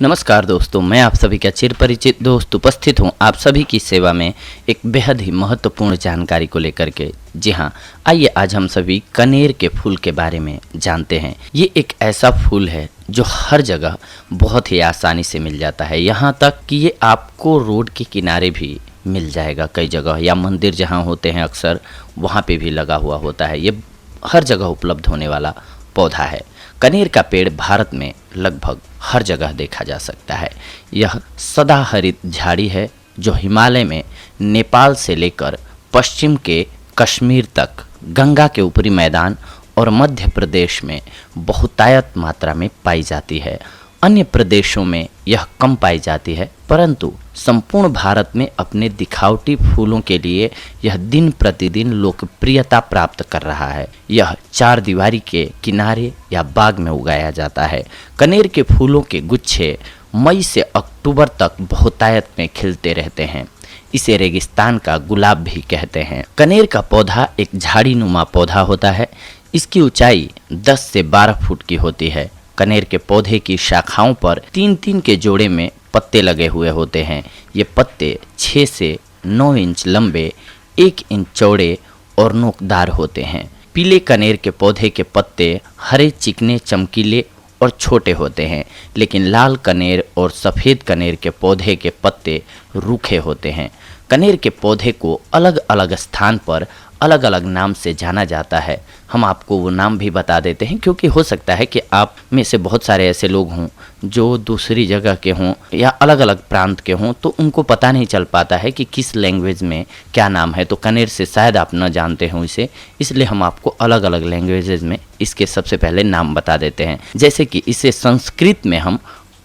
नमस्कार दोस्तों, मैं आप सभी का चिर परिचित दोस्त उपस्थित हूं आप सभी की सेवा में एक बेहद ही महत्वपूर्ण जानकारी को लेकर के। जी हां, आइए आज हम सभी कनेर के फूल के बारे में जानते हैं। ये एक ऐसा फूल है जो हर जगह बहुत ही आसानी से मिल जाता है, यहाँ तक कि ये आपको रोड के किनारे भी मिल जाएगा कई जगह, या मंदिर जहाँ होते हैं अक्सर वहाँ पे भी लगा हुआ होता है। ये हर जगह उपलब्ध होने वाला पौधा है। कनेर का पेड़ भारत में लगभग हर जगह देखा जा सकता है। यह सदाहरित झाड़ी है जो हिमालय में नेपाल से लेकर पश्चिम के कश्मीर तक, गंगा के ऊपरी मैदान और मध्य प्रदेश में बहुतायत मात्रा में पाई जाती है। अन्य प्रदेशों में यह कम पाई जाती है, परंतु संपूर्ण भारत में अपने दिखावटी फूलों के लिए यह दिन प्रतिदिन लोकप्रियता प्राप्त कर रहा है। यह चार दीवारी के किनारे या बाग में उगाया जाता है। कनेर के फूलों के गुच्छे मई से अक्टूबर तक बहुतायत में खिलते रहते हैं। इसे रेगिस्तान का गुलाब भी कहते हैं। कनेर का पौधा एक झाड़ी नुमा पौधा होता है। इसकी ऊंचाई 10 से 12 फुट की होती है। कनेर के पौधे की शाखाओं पर 3-3 के जोड़े में पत्ते लगे हुए होते हैं। ये पत्ते 6 से 9 इंच लंबे, 1 इंच चौड़े और नोकदार होते हैं। पीले कनेर के पौधे के पत्ते हरे, चिकने, चमकीले और छोटे होते हैं, लेकिन लाल कनेर और सफ़ेद कनेर के पौधे के पत्ते रूखे होते हैं। कनेर के पौधे को अलग अलग स्थान पर अलग अलग नाम से जाना जाता है। हम आपको वो नाम भी बता देते हैं, क्योंकि हो सकता है कि आप में से बहुत सारे ऐसे लोग हों जो दूसरी जगह के हों या अलग अलग प्रांत के हों, तो उनको पता नहीं चल पाता है कि किस लैंग्वेज में क्या नाम है। तो कनेर से शायद आप न जानते हों इसे, इसलिए हम आपको अलग अलग लैंग्वेजेस में इसके सबसे पहले नाम बता देते हैं। जैसे कि इसे संस्कृत में हम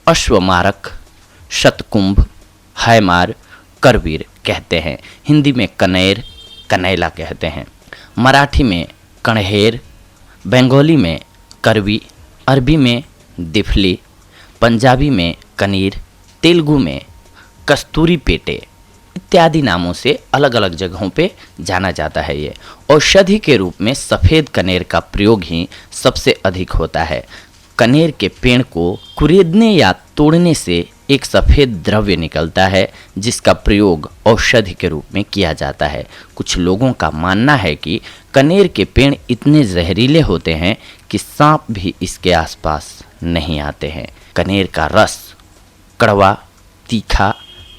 अश्वमारक, शतकुंभ, हैमार, करवीर कहते हैं। हिंदी में कनेर, कनैला कहते हैं। मराठी में कणहेर, बंगाली में करवी, अरबी में दिफली, पंजाबी में कनीर, तेलुगु में कस्तूरी पेटे इत्यादि नामों से अलग अलग जगहों पे जाना जाता है। ये औषधि के रूप में सफ़ेद कनेर का प्रयोग ही सबसे अधिक होता है। कनेर के पेड़ को कुरेदने या तोड़ने से एक सफ़ेद द्रव्य निकलता है, जिसका प्रयोग औषधि के रूप में किया जाता है। कुछ लोगों का मानना है कि कनेर के पेड़ इतने जहरीले होते हैं कि सांप भी इसके आसपास नहीं आते हैं। कनेर का रस कड़वा, तीखा,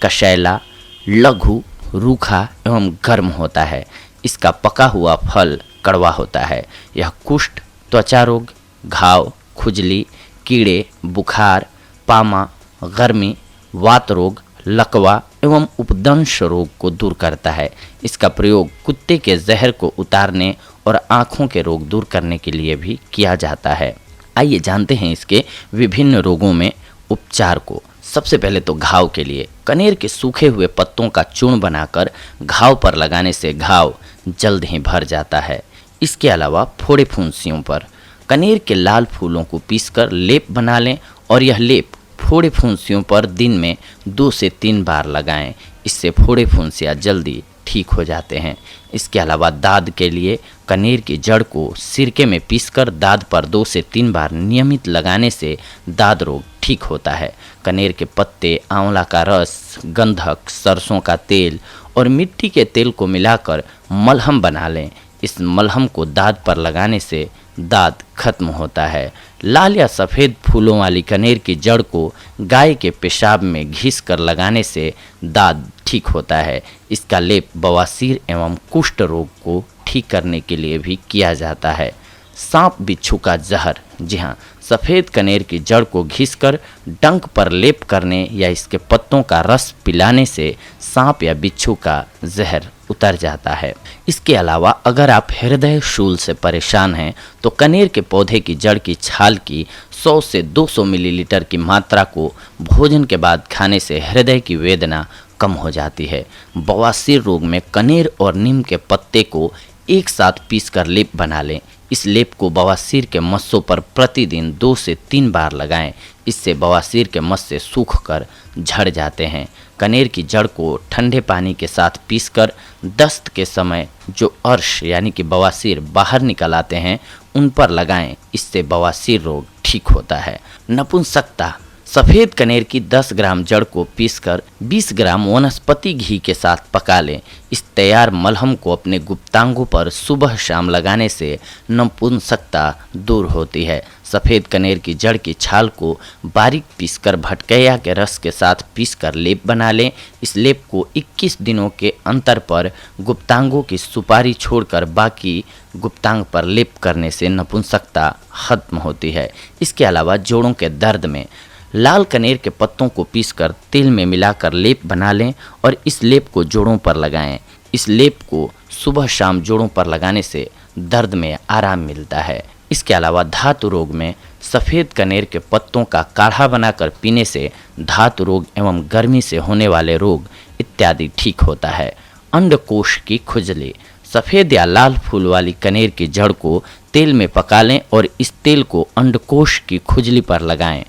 कषैला, लघु, रूखा एवं गर्म होता है। इसका पका हुआ फल कड़वा होता है। यह कुष्ठ, त्वचा रोग, घाव, खुजली, कीड़े, बुखार, पामा, गर्मी, वात रोग, लकवा एवं उपदंश रोग को दूर करता है। इसका प्रयोग कुत्ते के जहर को उतारने और आँखों के रोग दूर करने के लिए भी किया जाता है। आइए जानते हैं इसके विभिन्न रोगों में उपचार को। सबसे पहले तो घाव के लिए कनेर के सूखे हुए पत्तों का चूर्ण बनाकर घाव पर लगाने से घाव जल्द ही भर जाता है। इसके अलावा फोड़े फुंसियों पर कनेर के लाल फूलों को पीसकर लेप बना लें और यह लेप फोड़े फुंसियों पर दिन में 2 से 3 बार लगाएं। इससे फोड़े फुंसियाँ जल्दी ठीक हो जाते हैं। इसके अलावा दाद के लिए कनेर की जड़ को सिरके में पीसकर दाद पर 2 से 3 बार नियमित लगाने से दाद रोग ठीक होता है। कनेर के पत्ते, आंवला का रस, गंधक, सरसों का तेल और मिट्टी के तेल को मिलाकर मलहम बना लें। इस मलहम को दाद पर लगाने से दाद खत्म होता है। लाल या सफ़ेद फूलों वाली कनेर की जड़ को गाय के पेशाब में घिस कर लगाने से दाद ठीक होता है। इसका लेप बवासीर एवं कुष्ठ रोग को ठीक करने के लिए भी किया जाता है। सांप बिच्छू का जहर, जी हाँ, सफ़ेद कनेर की जड़ को घिसकर डंक पर लेप करने या इसके पत्तों का रस पिलाने से सांप या बिच्छू का जहर उतर जाता है। इसके अलावा अगर आप हृदय शूल से परेशान हैं तो कनेर के पौधे की जड़ की छाल की 100 से 200 मिलीलीटर की मात्रा को भोजन के बाद खाने से हृदय की वेदना कम हो जाती है। बवासीर रोग में कनेर और नीम के पत्ते को एक साथ पीसकर लेप बना लें। इस लेप को बवासीर के मस्सों पर प्रतिदिन 2 से 3 बार लगाएं। इससे बवासीर के मस्से सूख कर झड़ जाते हैं। कनेर की जड़ को ठंडे पानी के साथ पीसकर दस्त के समय जो अर्श यानी कि बवासीर बाहर निकल आते हैं उन पर लगाएं। इससे बवासीर रोग ठीक होता है। नपुंसकता सफ़ेद कनेर की 10 ग्राम जड़ को पीसकर 20 ग्राम वनस्पति घी के साथ पका लें। इस तैयार मलहम को अपने गुप्तांगों पर सुबह शाम लगाने से नपुंसकता दूर होती है। सफ़ेद कनेर की जड़ की छाल को बारीक पीसकर भटकैया के रस के साथ पीसकर लेप बना लें। इस लेप को 21 दिनों के अंतर पर गुप्तांगों की सुपारी छोड़कर बाकी गुप्तांग पर लेप करने से नपुंसकता खत्म होती है। इसके अलावा जोड़ों के दर्द में लाल कनेर के पत्तों को पीसकर तेल में मिलाकर लेप बना लें और इस लेप को जोड़ों पर लगाएं। इस लेप को सुबह शाम जोड़ों पर लगाने से दर्द में आराम मिलता है। इसके अलावा धातु रोग में सफ़ेद कनेर के पत्तों का काढ़ा बनाकर पीने से धातु रोग एवं गर्मी से होने वाले रोग इत्यादि ठीक होता है। अंडकोश की खुजली, सफ़ेद या लाल फूल वाली कनेर की जड़ को तेल में पका लें और इस तेल को अंडकोश की खुजली पर लगाएं।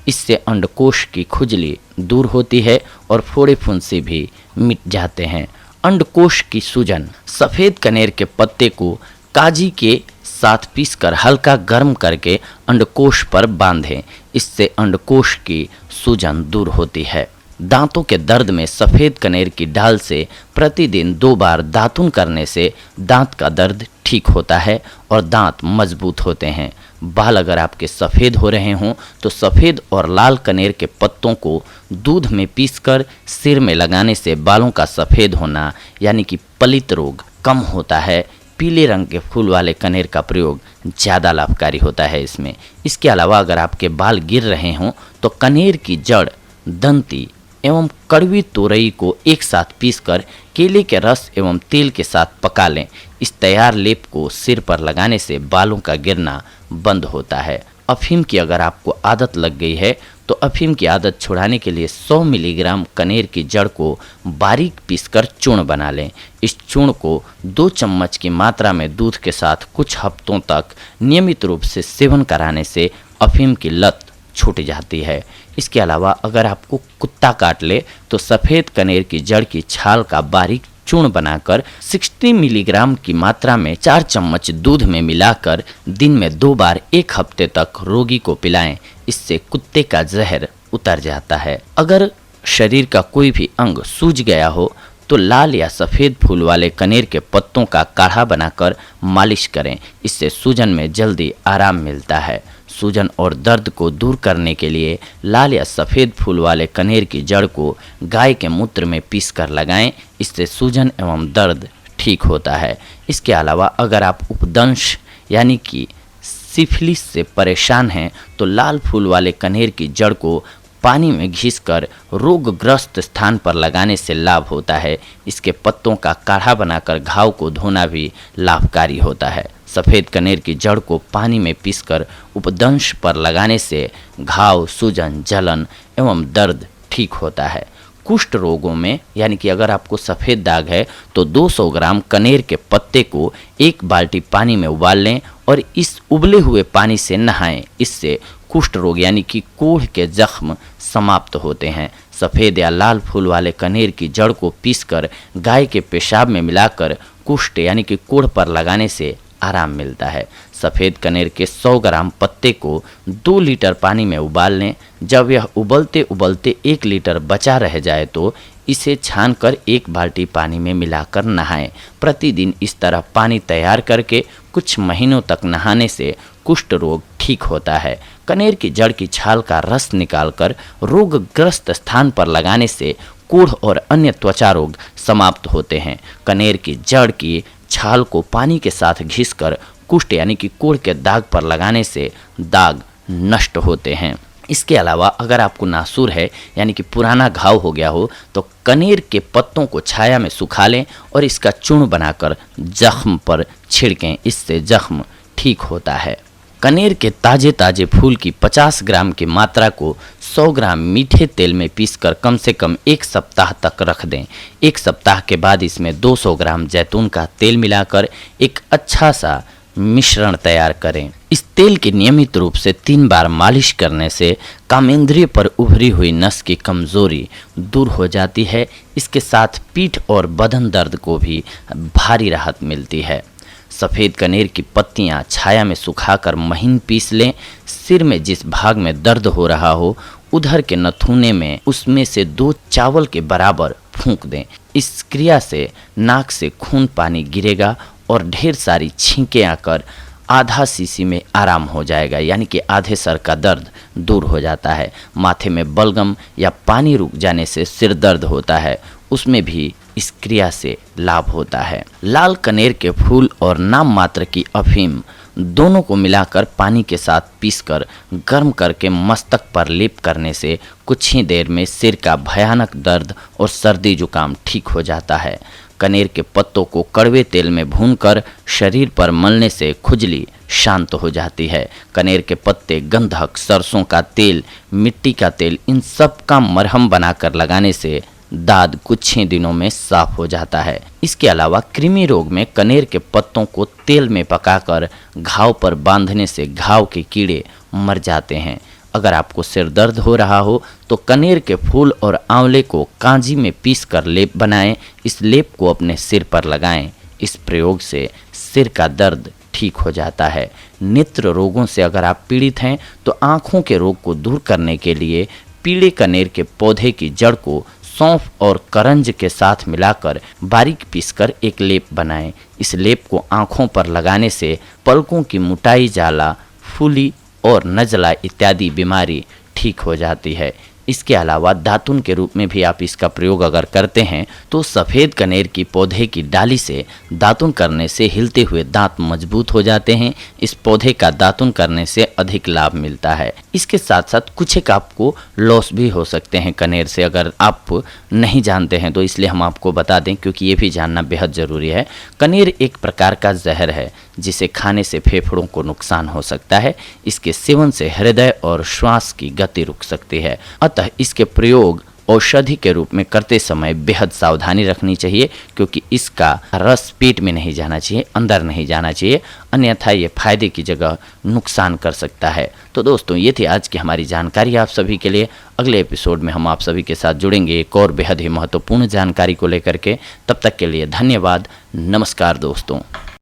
इससे अंडकोश की खुजली दूर होती है और फोड़े फुंसी भी मिट जाते हैं। अंडकोश की सूजन, सफ़ेद कनेर के पत्ते को काजी के साथ पीसकर हल्का गर्म करके अंडकोश पर बांधें। इससे अंडकोश की सूजन दूर होती है। दांतों के दर्द में सफ़ेद कनेर की डाल से प्रतिदिन 2 बार दातुन करने से दांत का दर्द ठीक होता है और दांत मजबूत होते हैं। बाल अगर आपके सफ़ेद हो रहे हों तो सफ़ेद और लाल कनेर के पत्तों को दूध में पीसकर सिर में लगाने से बालों का सफ़ेद होना यानी कि पलित रोग कम होता है। पीले रंग के फूल वाले कनेर का प्रयोग ज़्यादा लाभकारी होता है इसमें। इसके अलावा अगर आपके बाल गिर रहे हों तो कनेर की जड़, दंती एवं कड़वी तोरई को एक साथ पीसकर केले के रस एवं तेल के साथ पका लें। इस तैयार लेप को सिर पर लगाने से बालों का गिरना बंद होता है। अफीम की अगर आपको आदत लग गई है तो अफीम की आदत छुड़ाने के लिए 100 मिलीग्राम कनेर की जड़ को बारीक पीसकर चूर्ण बना लें। इस चूर्ण को 2 चम्मच की मात्रा में दूध के साथ कुछ हफ्तों तक नियमित रूप से सेवन कराने से अफीम की लत छूट जाती है। इसके अलावा अगर आपको कुत्ता काट ले तो सफ़ेद कनेर की जड़ की छाल का बारीक चूर्ण बनाकर 60 मिलीग्राम की मात्रा में 4 चम्मच दूध में मिलाकर दिन में 2 बार 1 हफ्ते तक रोगी को पिलाएं। इससे कुत्ते का जहर उतर जाता है। अगर शरीर का कोई भी अंग सूज गया हो तो लाल या सफ़ेद फूल वाले कनेर के पत्तों का काढ़ा बनाकर मालिश करें। इससे सूजन में जल्दी आराम मिलता है। सूजन और दर्द को दूर करने के लिए लाल या सफ़ेद फूल वाले कनेर की जड़ को गाय के मूत्र में पीसकर लगाएं। इससे सूजन एवं दर्द ठीक होता है। इसके अलावा अगर आप उपदंश यानी कि सिफिलिस से परेशान हैं तो लाल फूल वाले कनेर की जड़ को पानी में घिसकर रोगग्रस्त स्थान पर लगाने से लाभ होता है। इसके पत्तों का काढ़ा बनाकर घाव को धोना भी लाभकारी होता है। सफ़ेद कनेर की जड़ को पानी में पीसकर उपदंश पर लगाने से घाव, सूजन, जलन एवं दर्द ठीक होता है। कुष्ठ रोगों में यानी कि अगर आपको सफ़ेद दाग है तो 200 ग्राम कनेर के पत्ते को 1 बाल्टी पानी में उबाल लें और इस उबले हुए पानी से नहाएं। इससे कुष्ठ रोग यानी कि कोढ़ के जख्म समाप्त होते हैं। सफ़ेद या लाल फूल वाले कनेर की जड़ को पीसकर गाय के पेशाब में मिलाकर कुष्ठ यानी कि कोढ़ पर लगाने से आराम मिलता है। सफ़ेद कनेर के 100 ग्राम पत्ते को 2 लीटर पानी में उबाल लें। जब यह उबलते उबलते 1 लीटर बचा रह जाए तो इसे छानकर 1 बाल्टी पानी में मिलाकर नहाएं। प्रतिदिन इस तरह पानी तैयार करके कुछ महीनों तक नहाने से कुष्ठ रोग ठीक होता है। कनेर की जड़ की छाल का रस निकालकर रोगग्रस्त स्थान पर लगाने से कोढ़ और अन्य त्वचा रोग समाप्त होते हैं। कनेर की जड़ की छाल को पानी के साथ घिसकर कुष्ठ यानी कि कोढ़ के दाग पर लगाने से दाग नष्ट होते हैं। इसके अलावा अगर आपको नासूर है यानी कि पुराना घाव हो गया हो तो कनेर के पत्तों को छाया में सुखा लें और इसका चूर्ण बनाकर जख्म पर छिड़कें। इससे जख्म ठीक होता है। कनेर के ताजे ताजे फूल की 50 ग्राम की मात्रा को 100 ग्राम मीठे तेल में पीसकर कम से कम 1 सप्ताह तक रख दें। 1 सप्ताह के बाद इसमें 200 ग्राम जैतून का तेल मिलाकर एक अच्छा सा मिश्रण तैयार करें। इस तेल की नियमित रूप से 3 बार मालिश करने से कामेंद्रिय पर उभरी हुई नस की कमजोरी दूर हो जाती है। इसके साथ पीठ और बदन दर्द को भी भारी राहत मिलती है। सफ़ेद कनेर की पत्तियां छाया में सुखाकर महीन पीस लें। सिर में जिस भाग में दर्द हो रहा हो उधर के नथुने में उसमें से 2 चावल के बराबर फूंक दें। इस क्रिया से नाक से खून पानी गिरेगा और ढेर सारी छींकें आकर आधा सीसी में आराम हो जाएगा, यानी कि आधे सर का दर्द दूर हो जाता है। माथे में बलगम या पानी रुक जाने से सिर दर्द होता है, उसमें भी इस क्रिया से लाभ होता है। लाल कनेर के फूल और नाम मात्र की अफीम दोनों को मिलाकर पानी के साथ पीसकर गर्म करके मस्तक पर लेप करने से कुछ ही देर में सिर का भयानक दर्द और सर्दी जुकाम ठीक हो जाता है। कनेर के पत्तों को कड़वे तेल में भूनकर शरीर पर मलने से खुजली शांत हो जाती है। कनेर के पत्ते, गंधक, सरसों का तेल, मिट्टी का तेल, इन सब का मरहम बनाकर लगाने से दाद कुछ ही दिनों में साफ हो जाता है। इसके अलावा कृमि रोग में कनेर के पत्तों को तेल में पकाकर घाव पर बांधने से घाव के कीड़े मर जाते हैं। अगर आपको सिर दर्द हो रहा हो तो कनेर के फूल और आंवले को कांजी में पीसकर लेप बनाएं। इस लेप को अपने सिर पर लगाएं। इस प्रयोग से सिर का दर्द ठीक हो जाता है। नेत्र रोगों से अगर आप पीड़ित हैं तो आँखों के रोग को दूर करने के लिए पीले कनेर के पौधे की जड़ को सौंफ और करंज के साथ मिलाकर बारीक पीसकर एक लेप बनाएं। इस लेप को आँखों पर लगाने से पलकों की मुटाई, जाला, फूली और नज़ला इत्यादि बीमारी ठीक हो जाती है। इसके अलावा दातुन के रूप में भी आप इसका प्रयोग अगर करते हैं तो सफ़ेद कनेर की पौधे की डाली से दातुन करने से हिलते हुए दांत मजबूत हो जाते हैं। इस पौधे का दातुन करने से अधिक लाभ मिलता है। इसके साथ साथ कुछ एक आपको लॉस भी हो सकते हैं कनेर से, अगर आप नहीं जानते हैं तो इसलिए हम आपको बता दें, क्योंकि ये भी जानना बेहद ज़रूरी है। कनेर एक प्रकार का जहर है जिसे खाने से फेफड़ों को नुकसान हो सकता है। इसके सेवन से हृदय और श्वास की गति रुक सकती है। अतः इसके प्रयोग औषधि के रूप में करते समय बेहद सावधानी रखनी चाहिए, क्योंकि इसका रस पेट में नहीं जाना चाहिए, अंदर नहीं जाना चाहिए, अन्यथा ये फायदे की जगह नुकसान कर सकता है। तो दोस्तों, ये थी आज की हमारी जानकारी आप सभी के लिए। अगले एपिसोड में हम आप सभी के साथ जुड़ेंगे एक और बेहद ही महत्वपूर्ण जानकारी को लेकर के। तब तक के लिए धन्यवाद। नमस्कार दोस्तों।